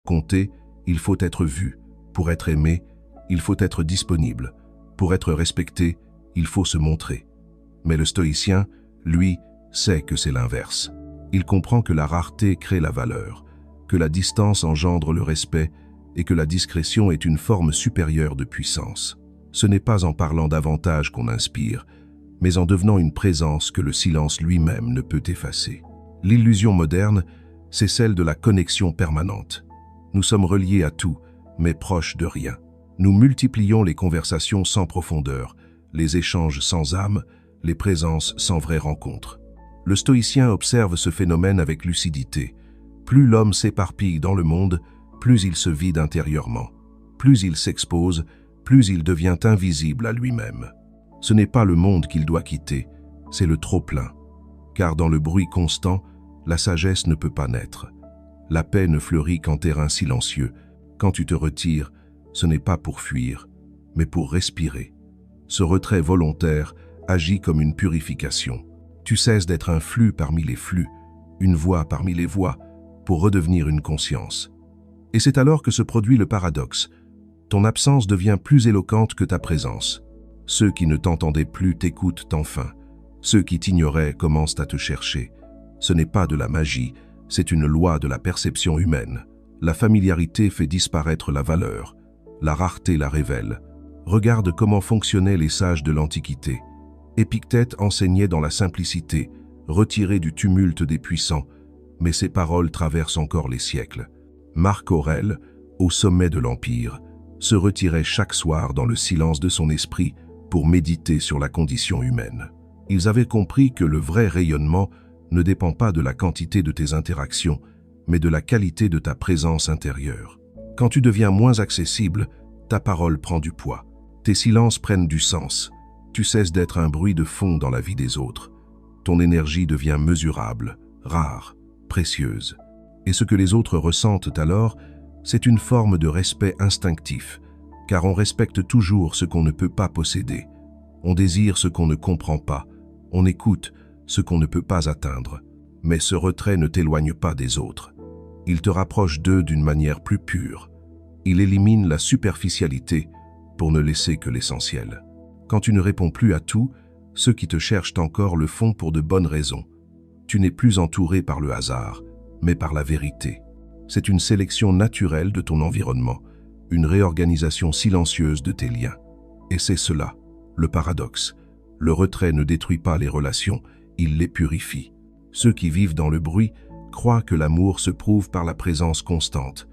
compter, il faut être vu. Pour être aimé, il faut être disponible. Pour être respecté, il faut se montrer. Mais le stoïcien, lui, sait que c'est l'inverse. Il comprend que la rareté crée la valeur, que la distance engendre le respect et que la discrétion est une forme supérieure de puissance. Ce n'est pas en parlant davantage qu'on inspire, mais en devenant une présence que le silence lui-même ne peut effacer. L'illusion moderne, c'est celle de la connexion permanente. Nous sommes reliés à tout, mais proches de rien. Nous multiplions les conversations sans profondeur, les échanges sans âme, les présences sans vraie rencontre. Le stoïcien observe ce phénomène avec lucidité. Plus l'homme s'éparpille dans le monde, plus il se vide intérieurement. Plus il s'expose, plus il devient invisible à lui-même. Ce n'est pas le monde qu'il doit quitter, c'est le trop-plein. Car dans le bruit constant, la sagesse ne peut pas naître. La paix ne fleurit qu'en terrain silencieux. Quand tu te retires, ce n'est pas pour fuir, mais pour respirer. Ce retrait volontaire agit comme une purification. Tu cesses d'être un flux parmi les flux, une voix parmi les voix, pour redevenir une conscience. Et c'est alors que se produit le paradoxe. Ton absence devient plus éloquente que ta présence. Ceux qui ne t'entendaient plus t'écoutent enfin. Ceux qui t'ignoraient commencent à te chercher. Ce n'est pas de la magie, c'est une loi de la perception humaine. La familiarité fait disparaître la valeur. La rareté la révèle. Regarde comment fonctionnaient les sages de l'Antiquité. Épictète enseignait dans la simplicité, retiré du tumulte des puissants, mais ses paroles traversent encore les siècles. Marc Aurèle, au sommet de l'Empire, se retirait chaque soir dans le silence de son esprit pour méditer sur la condition humaine. Ils avaient compris que le vrai rayonnement ne dépend pas de la quantité de tes interactions, mais de la qualité de ta présence intérieure. Quand tu deviens moins accessible, ta parole prend du poids. Tes silences prennent du sens. Tu cesses d'être un bruit de fond dans la vie des autres. Ton énergie devient mesurable, rare, précieuse. Et ce que les autres ressentent alors, c'est une forme de respect instinctif, car on respecte toujours ce qu'on ne peut pas posséder. On désire ce qu'on ne comprend pas. On écoute ce qu'on ne peut pas atteindre. Mais ce retrait ne t'éloigne pas des autres. Il te rapproche d'eux d'une manière plus pure. Il élimine la superficialité pour ne laisser que l'essentiel. Quand tu ne réponds plus à tout, ceux qui te cherchent encore le font pour de bonnes raisons. Tu n'es plus entouré par le hasard, mais par la vérité. C'est une sélection naturelle de ton environnement, une réorganisation silencieuse de tes liens. Et c'est cela, le paradoxe. Le retrait ne détruit pas les relations, il les purifie. Ceux qui vivent dans le bruit croient que l'amour se prouve par la présence constante.